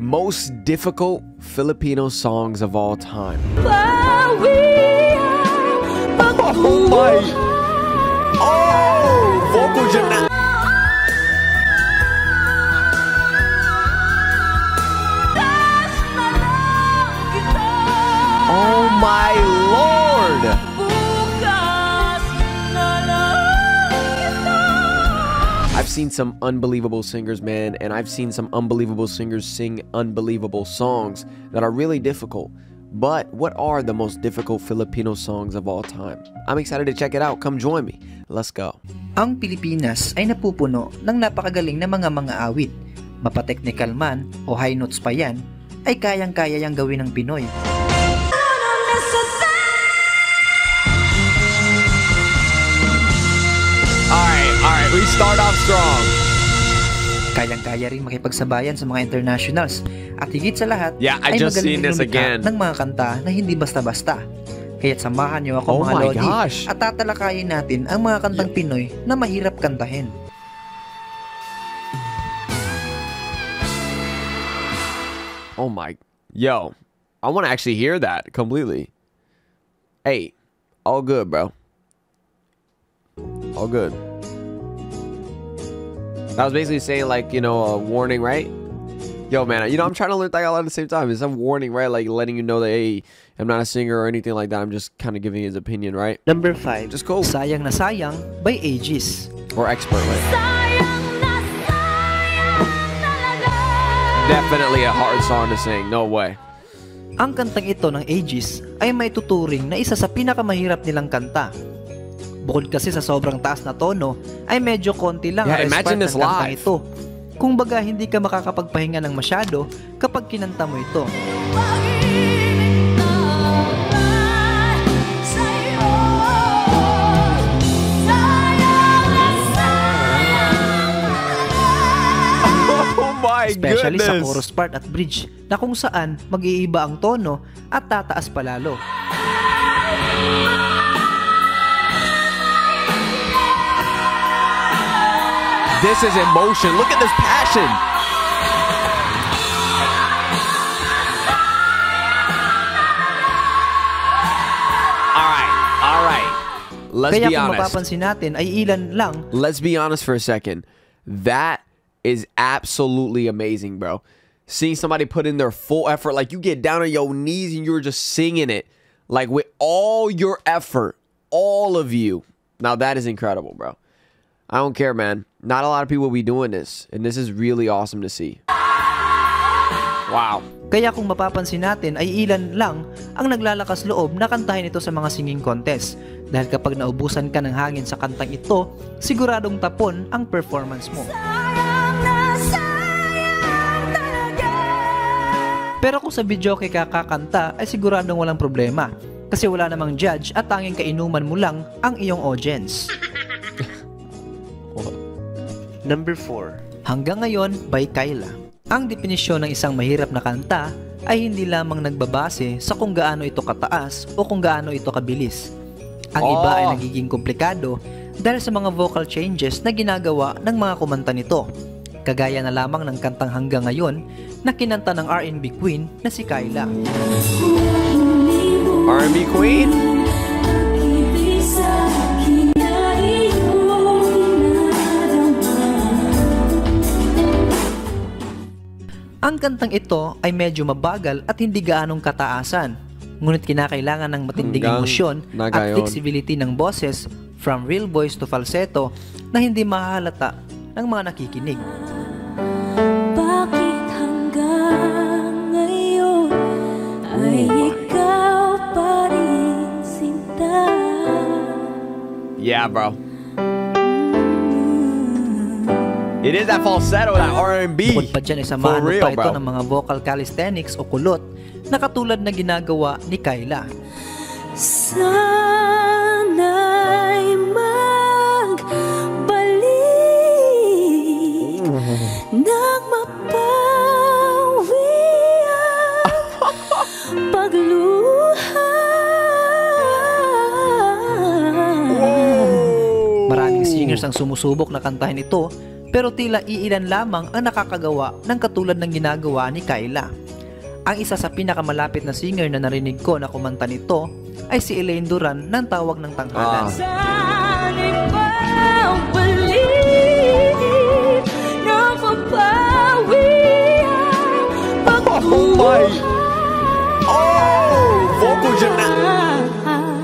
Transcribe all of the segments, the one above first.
most difficult Filipino songs of all time. Oh my! Oh! Vocal gymnastics! Oh my Lord! I've seen some unbelievable singers, man, and I've seen some unbelievable singers sing unbelievable songs that are really difficult. But what are the most difficult Filipino songs of all time? I'm excited to check it out. Come join me. Let's go. Ang Pilipinas ay napupuno ng napakagaling na mga awit. Mapateknikal man o high notes pa yan, ay kayang-kaya yang gawin ng Pinoy. Alright, we start off strong. Kayang-kaya rin makipagsabayan sa mga internationals at higit sa lahat I ay just magaling seen this again. ng mga kanta na hindi basta-basta. Kaya't samahan niyo ako mga lodi at tatalakayin natin ang mga kantang Pinoy na mahirap kantahin. Oh my, yo, I want to actually hear that completely. Hey, all good, bro. All good. That was basically saying, like, you know, a warning, right? Yo, man, you know, I'm trying to learn Tagalog at the same time. It's a warning, right? Like, letting you know that, hey, I'm not a singer or anything like that. I'm just kind of giving his opinion, right? Number 5. Just cool. Sayang na Sayang by Aegis. Or Expert, right? Definitely a hard song to sing. No way. Ang kantang ito ng Aegis ay may tuturing na isa sa pinakamahirap nilang kanta. Bukod kasi sa sobrang taas na tono, ay medyo konti lang ang respect ng kantang ito. Kung baga hindi ka makakapagpahinga ng masyado kapag kinanta mo ito. Oh my Especially goodness. sa chorus part at bridge na kung saan mag-iiba ang tono at tataas palalo. This is emotion. Look at this passion. All right. Let's Kaya be kung honest. mapapansin natin ay ilan lang. Let's be honest for a second. That is absolutely amazing, bro. Seeing somebody put in their full effort, like you get down on your knees and you're just singing it, like with all your effort, all of you. Now that is incredible, bro. I don't care, man. Not a lot of people will be doing this, and this is really awesome to see. Wow. Kaya kung mapapansin natin ay ilan lang ang naglalakas loob na kantahin ito sa mga singing contest. Dahil kapag naubusan ka ng hangin sa kantang ito, siguradong tapon ang performance mo. Pero kung sa videoke ka kakanta ay siguradong walang problema. Kasi wala namang judge at tanging kainuman mo lang ang iyong audience. Number 4. Hanggang Ngayon by Kyla. Ang definisyon ng isang mahirap na kanta ay hindi lamang nagbabase sa kung gaano ito kataas o kung gaano ito kabilis. Ang iba ay nagiging komplikado dahil sa mga vocal changes na ginagawa ng mga kumanta nito. Kagaya na lamang ng kantang Hanggang Ngayon na kinanta ng R&B queen na si Kyla. R&B queen? Ang kantang ito ay medyo mabagal at hindi gaanong kataasan. Ngunit kinakailangan ng matinding emosyon at flexibility ng boses from real voice to falsetto na hindi mahahalata ng mga nakikinig. Bakit hanggang ngayon ay ikaw pa rin sinta? Yeah, bro. It is that falsetto, that R&B. Bukod pa dyan, isamahan mo pa ito ng mga vocal calisthenics o kulot na katulad na ginagawa ni Kyla. Sana'y magbalik nang mapawi ang pagluha. Maraming singers ang sumusubok na kantahin ito pero tila iilan lamang ang nakakagawa ng katulad ng ginagawa ni Kyla. Ang isa sa pinakamalapit na singer na narinig ko na kumanta nito ay si Elaine Duran ng Tawag ng Tanghalan. Sana'y bawalin na mapawi ang my! Oh! Vocal gymnastics.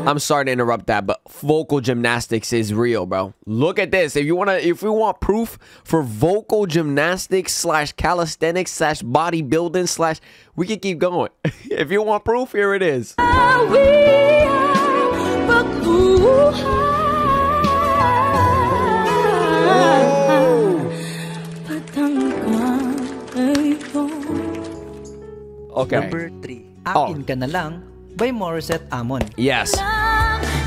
I'm sorry to interrupt that, but vocal gymnastics is real, bro. Look at this. If we want proof for vocal gymnastics / calisthenics / bodybuilding / we can keep going. If you want proof, here it is. Okay. Number 3, Akin Ka Na Lang by Morissette Amon. Yes.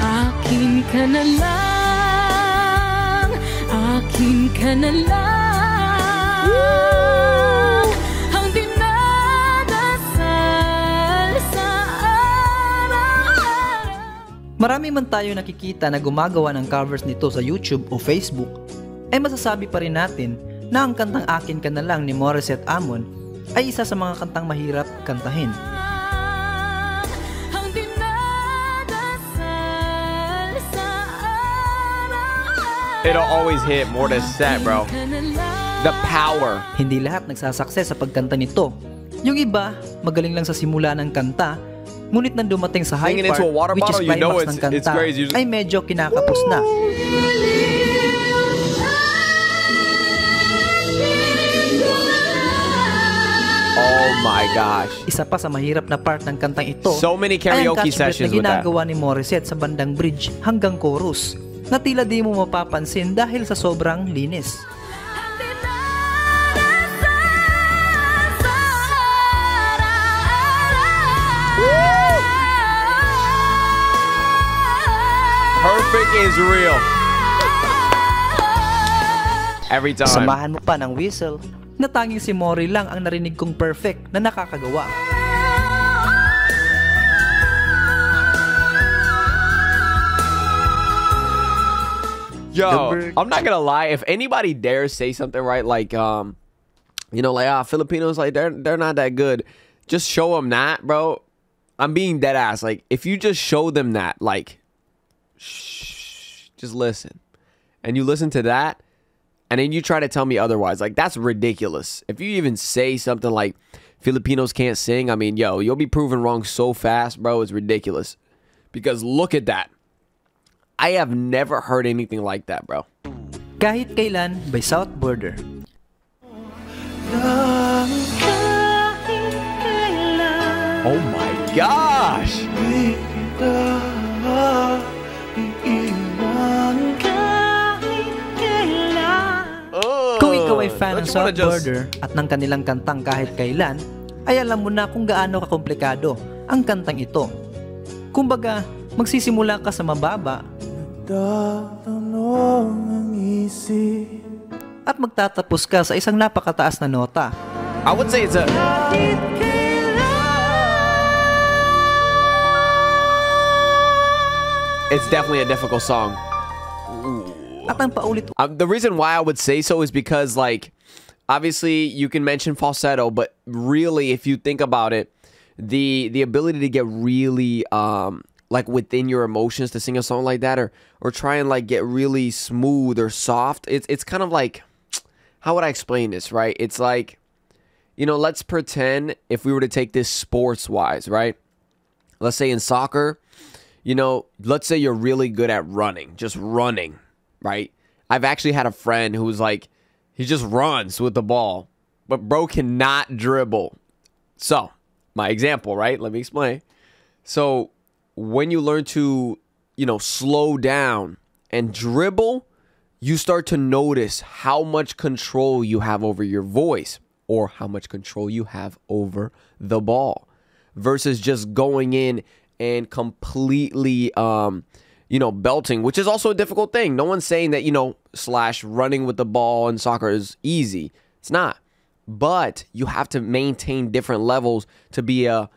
Akin ka na lang, akin ka na lang, ang dinadasal sa araw-araw. Marami man tayo nakikita na gumagawa ng covers nito sa YouTube o Facebook, ay masasabi pa rin natin na ang kantang Akin Ka Na Lang ni Morissette Amon ay isa sa mga kantang mahirap kantahin. It'll always hit Morissette, bro. The power. Hindi lahat nagsasakses sa pagkanta nito. Yung iba, magaling lang sa simula ng kanta, ngunit nang dumating sa high Singing part, into a water which is bottle, you know climax ng it's kanta, crazy. ay medyo kinakapos na. Oh my gosh. Isa pa sa mahirap na part ng kantang ito So many ay ang karaoke catchphrase sessions na with that. ginagawa ni Morissette sa bandang bridge hanggang chorus na tila di mo mapapansin dahil sa sobrang linis. Perfect is real. Every time. Samahan mo pa ng whistle na tanging si Mori lang ang narinig kong perfect na nakakagawa. Yo, I'm not gonna lie. If anybody dares say something right, like Filipinos, like they're not that good, just show them that, bro. I'm being dead ass. Like, if you just show them that, like, shh, just listen, and you listen to that, and then you try to tell me otherwise, like, that's ridiculous. If you even say something like Filipinos can't sing, I mean, yo, you'll be proven wrong so fast, bro. It's ridiculous. Because look at that. I have never heard anything like that, bro. Kahit Kailan by South Border. Oh my gosh! Kung ikaw ay fan ng Don't you wanna South Border at ng kanilang kantang Kahit Kailan, ay alam mo na kung gaano kakomplikado ang kantang ito. Kumbaga, magsisimula ka sa mababa at magtatapos ka sa isang napakataas na nota. I would say it's a... It's definitely a difficult song. At ang paulit The reason why I would say so is because, like, obviously you can mention falsetto, but really, if you think about it, the ability to get really like within your emotions to sing a song like that, or try and like get really smooth or soft, it's kind of like, how would I explain this, right? It's like, let's pretend if we were to take this sports wise, right? Let's say in soccer, let's say you're really good at running, just running, right? I've actually had a friend who's like, he just runs with the ball, but bro cannot dribble. So, my example, right? Let me explain. So, when you learn to, slow down and dribble, you start to notice how much control you have over your voice or how much control you have over the ball versus just going in and completely, belting, which is also a difficult thing. No one's saying that, / running with the ball in soccer is easy. It's not. But you have to maintain different levels to be a,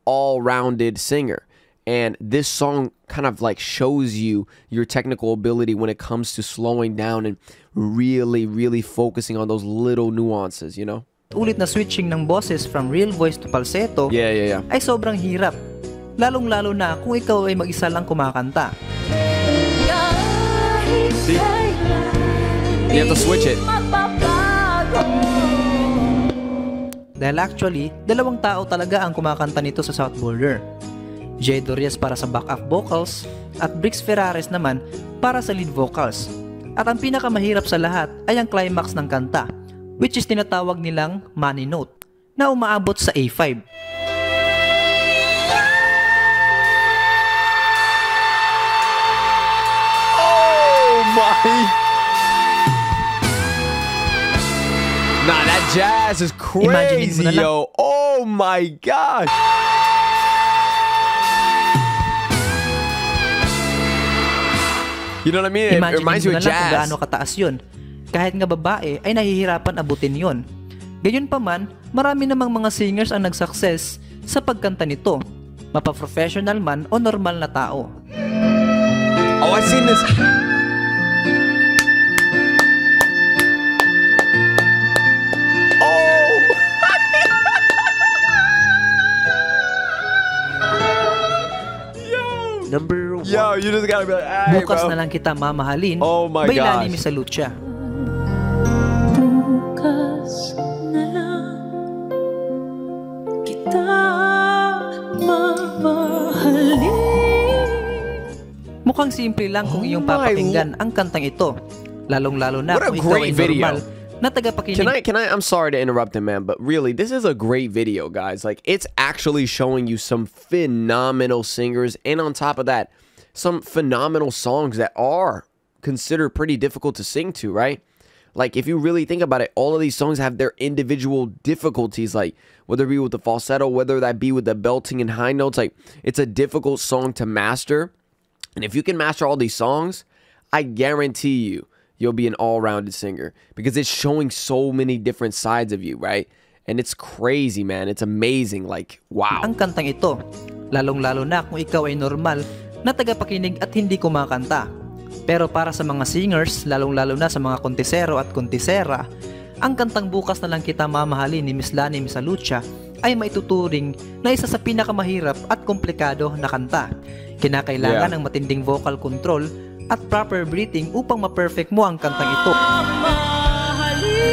all-rounded singer. And this song kind of like shows you your technical ability when it comes to slowing down and really, really focusing on those little nuances, you know? Ulit na switching ng boses from real voice to falsetto Yeah. ay sobrang hirap. Lalong-lalo na kung ikaw ay mag-isa lang kumakanta. See? You have to switch it. Dahil actually, dalawang tao talaga ang kumakanta nito sa South Border. Jay Dorias para sa backup vocals at Brix Ferrares naman para sa lead vocals. At ang pinakamahirap sa lahat ay ang climax ng kanta, which is tinatawag nilang money note, na umaabot sa A5. Oh my! Nah, that jazz is crazy, yo. Oh my gosh. You know what I mean? It reminds you of jazz. Kung gaano kataas yun. Kahit nga babae ay nahihirapan abutin yon. Gayunpaman, marami namang mga singers ang nagsuccess sa pagkanta nito, mapa-professional man o normal na tao. Oh, I've seen this. Number 1. Yo, you just gotta be like, hey, Bukas bro. na lang kita mamahalin. Oh my Bailani gosh. Miss Lucha. Bukas na lang kita mamahalin. Mukhang simple lang kung iyong my papakinggan ang kantang ito. Lalong-lalo na What a kung ikaw ay great video. normal na tagapakinig. I'm sorry to interrupt him, man, but really, this is a great video, guys. Like, it's actually showing you some phenomenal singers, and on top of that, some phenomenal songs that are considered pretty difficult to sing to, right? Like, if you really think about it, all of these songs have their individual difficulties, like, whether it be with the falsetto, whether that be with the belting and high notes, like, it's a difficult song to master, and if you can master all these songs, I guarantee you'll be an all-rounded singer because it's showing so many different sides of you, right? And it's crazy, man. It's amazing. Like, wow. Ang kantang ito, lalong-lalo na kung ikaw ay normal na tagapakinig at hindi kumakanta. Pero para sa mga singers, lalong-lalo na sa mga kontisero at kontisera, ang kantang Bukas na lang kita mamahalin ni Miss Lani Miss Lucha ay maituturing na isa sa pinakamahirap at komplikado na kanta. Kinakailangan ng matinding vocal control at proper breathing upang ma-perfect mo ang kantang ito. Mahalin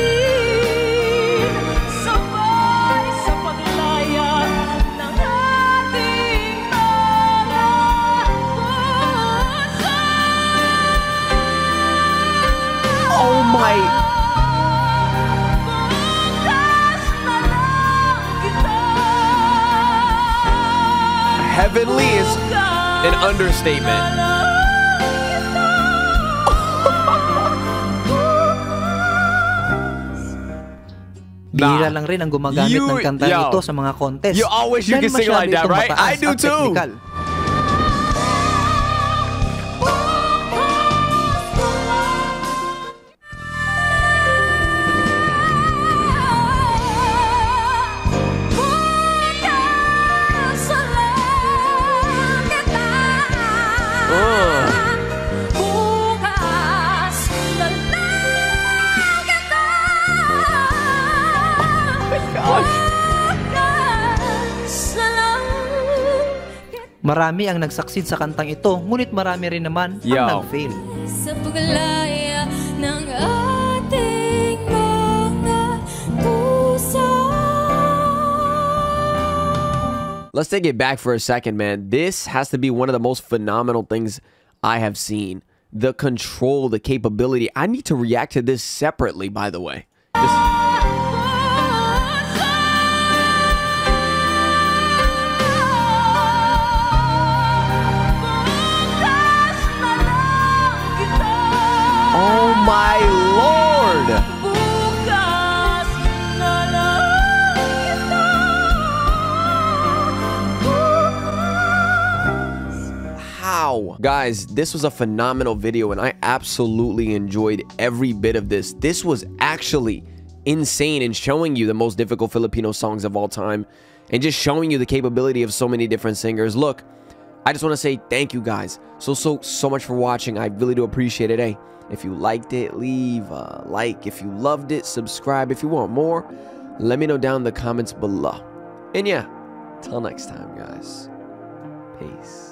sabay sa paglaya ng ating mga puso. Oh my. Bukas na lang kita. Heavenly is an understatement. Bihira lang rin ang gumagamit ng kantang ito sa mga contest. You always you dahil can sing like masyado that, itong right? mataas I do at too. technical. Marami ang nagsaksid sa kantang ito, ngunit marami rin naman ang nag-fail. Sa paglaya ng ating mga puso. Let's take it back for a second, man. This has to be one of the most phenomenal things I have seen. The control, the capability. I need to react to this separately, by the way. Oh my Lord! How? Guys, this was a phenomenal video and I absolutely enjoyed every bit of this. This was actually insane in showing you the most difficult Filipino songs of all time and just showing you the capability of so many different singers. Look, I just want to say thank you guys so much for watching. I really do appreciate it. Hey, if you liked it, leave a like. If you loved it, subscribe. If you want more, let me know down in the comments below. And yeah, till next time, guys. Peace.